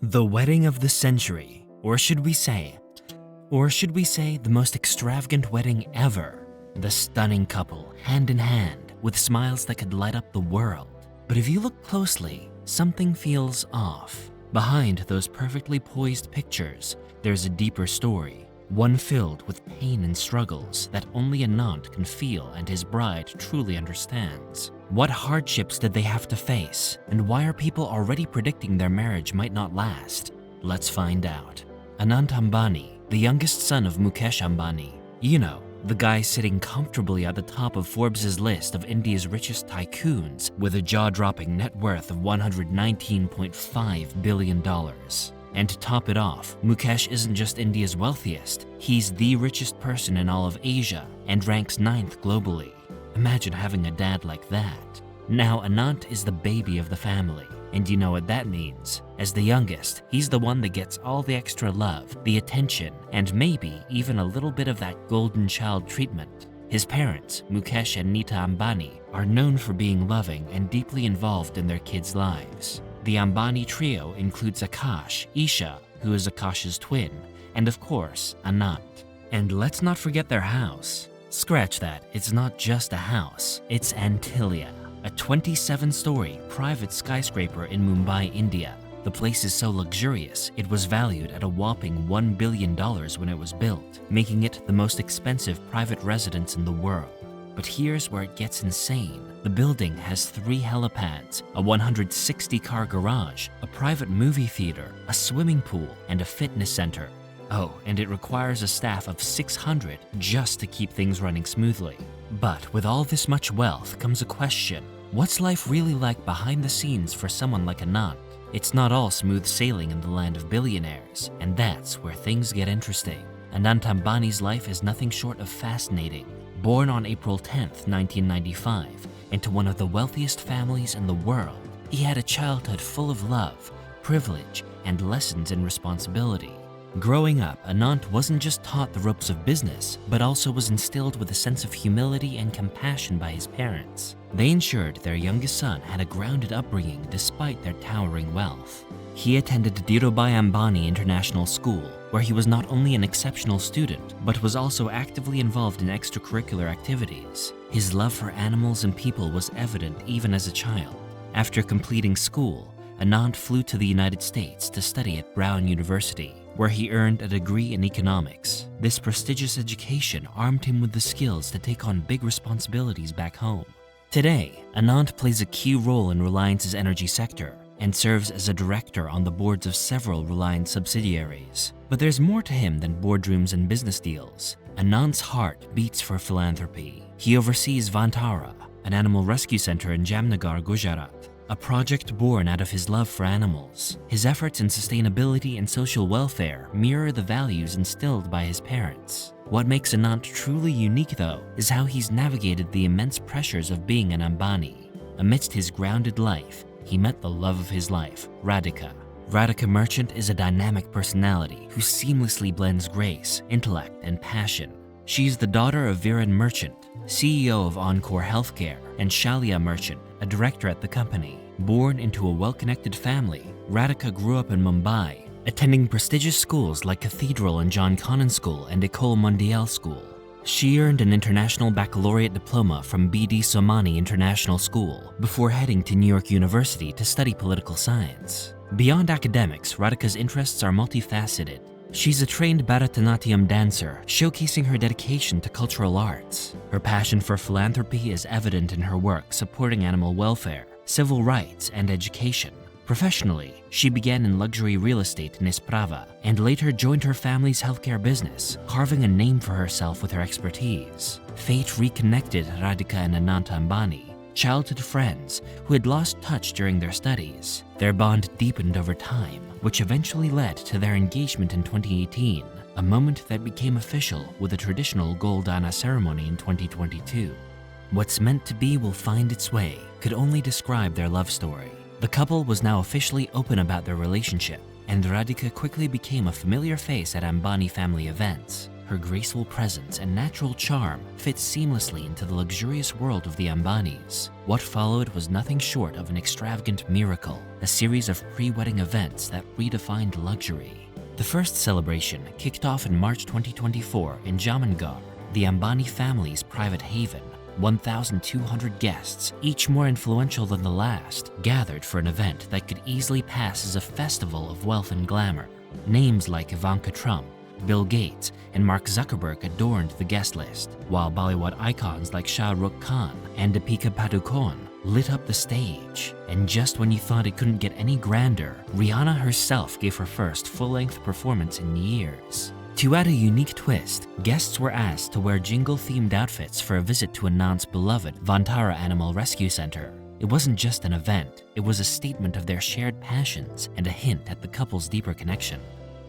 The wedding of the century, or should we say the most extravagant wedding ever. The stunning couple, hand in hand, with smiles that could light up the world. But if you look closely, something feels off. Behind those perfectly poised pictures, there's a deeper story, one filled with pain and struggles that only Anant can feel and his bride truly understands. What hardships did they have to face, and why are people already predicting their marriage might not last? Let's find out. Anant Ambani, the youngest son of Mukesh Ambani, the guy sitting comfortably at the top of Forbes' list of India's richest tycoons with a jaw-dropping net worth of $119.5 billion. And to top it off, Mukesh isn't just India's wealthiest, he's the richest person in all of Asia and ranks 9th globally. Imagine having a dad like that. Now Anant is the baby of the family, and you know what that means. As the youngest, he's the one that gets all the extra love, the attention, and maybe even a little bit of that golden child treatment. His parents, Mukesh and Nita Ambani, are known for being loving and deeply involved in their kids' lives. The Ambani trio includes Akash, Isha, who is Akash's twin, and of course, Anant. And let's not forget their house. Scratch that, it's not just a house, it's Antilia, a 27-story private skyscraper in Mumbai, India. The place is so luxurious, it was valued at a whopping $1 billion when it was built, making it the most expensive private residence in the world. But here's where it gets insane. The building has 3 helipads, a 160-car garage, a private movie theater, a swimming pool, and a fitness center. Oh, and it requires a staff of 600 just to keep things running smoothly. But with all this much wealth comes a question. What's life really like behind the scenes for someone like Anant? It's not all smooth sailing in the land of billionaires, and that's where things get interesting. Anant Ambani's life is nothing short of fascinating. Born on April 10th, 1995, into one of the wealthiest families in the world, he had a childhood full of love, privilege, and lessons in responsibility. Growing up, Anant wasn't just taught the ropes of business, but also was instilled with a sense of humility and compassion by his parents. They ensured their youngest son had a grounded upbringing despite their towering wealth. He attended Dhirubhai Ambani International School, where he was not only an exceptional student, but was also actively involved in extracurricular activities. His love for animals and people was evident even as a child. After completing school, Anant flew to the United States to study at Brown University, where he earned a degree in economics. This prestigious education armed him with the skills to take on big responsibilities back home. Today, Anant plays a key role in Reliance's energy sector and serves as a director on the boards of several Reliance subsidiaries. But there's more to him than boardrooms and business deals. Anant's heart beats for philanthropy. He oversees Vantara, an animal rescue center in Jamnagar, Gujarat, a project born out of his love for animals. His efforts in sustainability and social welfare mirror the values instilled by his parents. What makes Anant truly unique, though, is how he's navigated the immense pressures of being an Ambani. Amidst his grounded life, he met the love of his life, Radhika. Radhika Merchant is a dynamic personality who seamlessly blends grace, intellect, and passion. She's the daughter of Viren Merchant, CEO of Encore Healthcare, and Shalia Merchant, a director at the company. Born into a well-connected family, Radhika grew up in Mumbai, attending prestigious schools like Cathedral and John Connon School and École Mondiale School. She earned an international baccalaureate diploma from B.D. Somani International School before heading to New York University to study political science. Beyond academics, Radhika's interests are multifaceted. She's a trained Bharatanatyam dancer, showcasing her dedication to cultural arts. Her passion for philanthropy is evident in her work supporting animal welfare, civil rights, and education. Professionally, she began in luxury real estate in Isprava and later joined her family's healthcare business, carving a name for herself with her expertise. Fate reconnected Radhika and Anant Ambani, childhood friends who had lost touch during their studies. Their bond deepened over time, which eventually led to their engagement in 2018, a moment that became official with a traditional Goldana ceremony in 2022. What's meant to be will find its way could only describe their love story. The couple was now officially open about their relationship, and Radhika quickly became a familiar face at Ambani family events. her graceful presence and natural charm fit seamlessly into the luxurious world of the Ambanis. What followed was nothing short of an extravagant miracle, a series of pre-wedding events that redefined luxury. The first celebration kicked off in March 2024 in Jamnagar, the Ambani family's private haven. 1,200 guests, each more influential than the last, gathered for an event that could easily pass as a festival of wealth and glamour. Names like Ivanka Trump, Bill Gates, and Mark Zuckerberg adorned the guest list, while Bollywood icons like Shah Rukh Khan and Deepika Padukone lit up the stage. And just when you thought it couldn't get any grander, Rihanna herself gave her first full-length performance in years. To add a unique twist, guests were asked to wear jingle-themed outfits for a visit to Anant's beloved Vantara Animal Rescue Center. It wasn't just an event, it was a statement of their shared passions and a hint at the couple's deeper connection.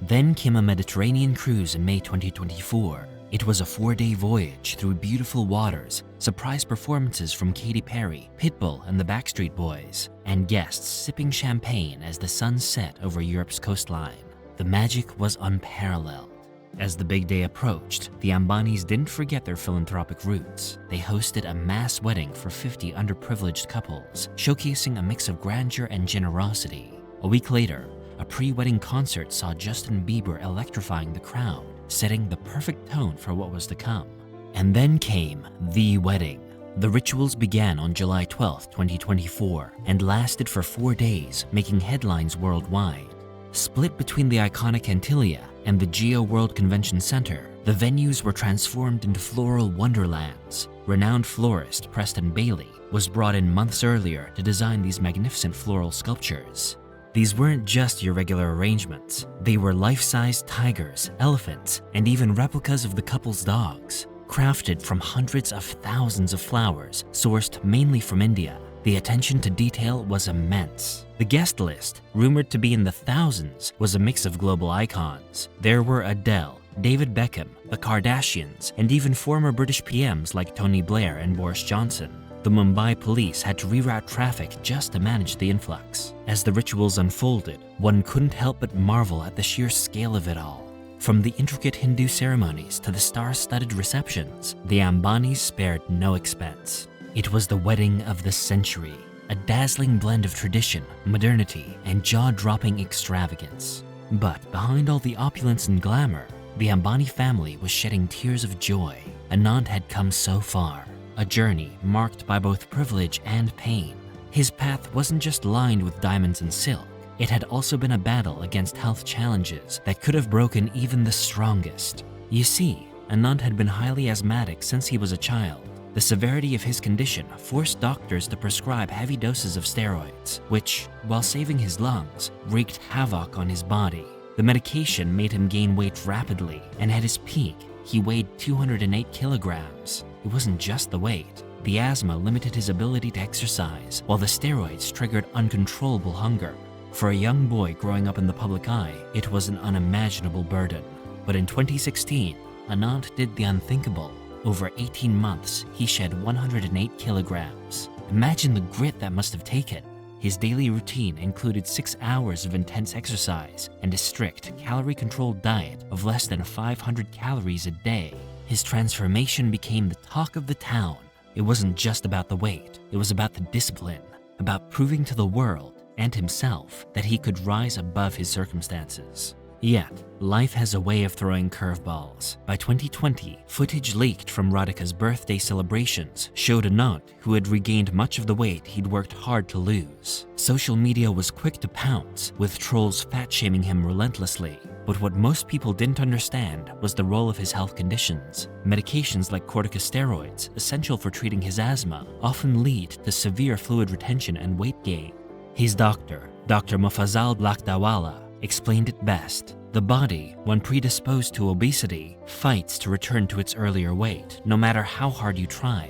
Then came a Mediterranean cruise in May 2024. It was a 4-day voyage through beautiful waters, surprise performances from Katy Perry, Pitbull, and the Backstreet Boys, and guests sipping champagne as the sun set over Europe's coastline. The magic was unparalleled. As the big day approached, the Ambanis didn't forget their philanthropic roots. They hosted a mass wedding for 50 underprivileged couples, showcasing a mix of grandeur and generosity. A week later, a pre-wedding concert saw Justin Bieber electrifying the crowd, setting the perfect tone for what was to come. And then came the wedding. The rituals began on July 12, 2024, and lasted for 4 days, making headlines worldwide. Split between the iconic Antilia and the Geo World Convention Center, the venues were transformed into floral wonderlands. Renowned florist Preston Bailey was brought in months earlier to design these magnificent floral sculptures. These weren't just your regular arrangements. They were life-size tigers, elephants, and even replicas of the couple's dogs, crafted from hundreds of thousands of flowers sourced mainly from India. The attention to detail was immense. The guest list, rumored to be in the thousands, was a mix of global icons. There were Adele, David Beckham, the Kardashians, and even former British PMs like Tony Blair and Boris Johnson. The Mumbai police had to reroute traffic just to manage the influx. As the rituals unfolded, one couldn't help but marvel at the sheer scale of it all. From the intricate Hindu ceremonies to the star-studded receptions, the Ambanis spared no expense. It was the wedding of the century, a dazzling blend of tradition, modernity, and jaw-dropping extravagance. But behind all the opulence and glamour, the Ambani family was shedding tears of joy. Anant had come so far, a journey marked by both privilege and pain. His path wasn't just lined with diamonds and silk. It had also been a battle against health challenges that could have broken even the strongest. You see, Anant had been highly asthmatic since he was a child. The severity of his condition forced doctors to prescribe heavy doses of steroids, which, while saving his lungs, wreaked havoc on his body. The medication made him gain weight rapidly, and at his peak, he weighed 208 kilograms. It wasn't just the weight. The asthma limited his ability to exercise, while the steroids triggered uncontrollable hunger. For a young boy growing up in the public eye, it was an unimaginable burden. But in 2016, Anant did the unthinkable. Over 18 months, he shed 108 kilograms. Imagine the grit that must have taken. His daily routine included 6 hours of intense exercise and a strict, calorie-controlled diet of less than 500 calories a day. His transformation became the talk of the town. It wasn't just about the weight, it was about the discipline, about proving to the world and himself that he could rise above his circumstances. Yet, life has a way of throwing curveballs. By 2020, footage leaked from Radhika's birthday celebrations showed Anant, who had regained much of the weight he'd worked hard to lose. Social media was quick to pounce, with trolls fat-shaming him relentlessly. But what most people didn't understand was the role of his health conditions. Medications like corticosteroids, essential for treating his asthma, often lead to severe fluid retention and weight gain. His doctor, Dr. Mufazzal Lakdawala, explained it best. The body, when predisposed to obesity, fights to return to its earlier weight, no matter how hard you try.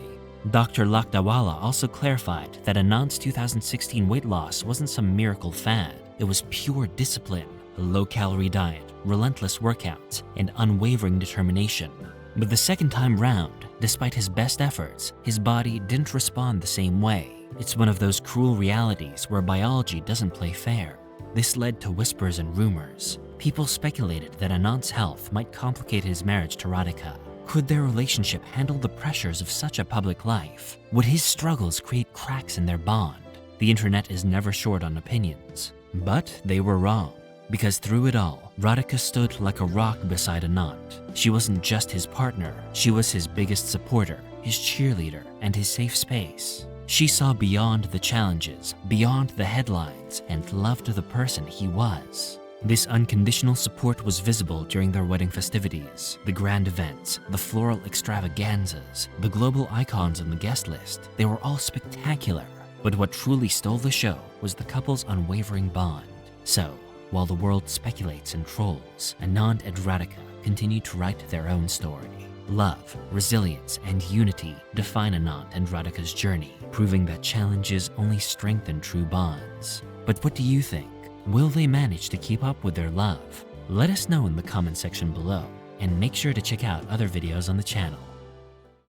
Dr. Lakdawala also clarified that Anant's 2016 weight loss wasn't some miracle fad. It was pure discipline, a low-calorie diet, relentless workouts, and unwavering determination. But the second time round, despite his best efforts, his body didn't respond the same way. It's one of those cruel realities where biology doesn't play fair. This led to whispers and rumors. People speculated that Anant's health might complicate his marriage to Radhika. Could their relationship handle the pressures of such a public life? Would his struggles create cracks in their bond? The internet is never short on opinions. But they were wrong. Because through it all, Radhika stood like a rock beside Anant. She wasn't just his partner, she was his biggest supporter, his cheerleader, and his safe space. She saw beyond the challenges, beyond the headlines, and loved the person he was. This unconditional support was visible during their wedding festivities, the grand events, the floral extravaganzas, the global icons on the guest list. They were all spectacular. But what truly stole the show was the couple's unwavering bond. So, while the world speculates and trolls, Anant and Radhika continue to write their own story. Love, resilience, and unity define Anant and Radhika's journey, proving that challenges only strengthen true bonds. But what do you think? Will they manage to keep up with their love? Let us know in the comment section below, and make sure to check out other videos on the channel.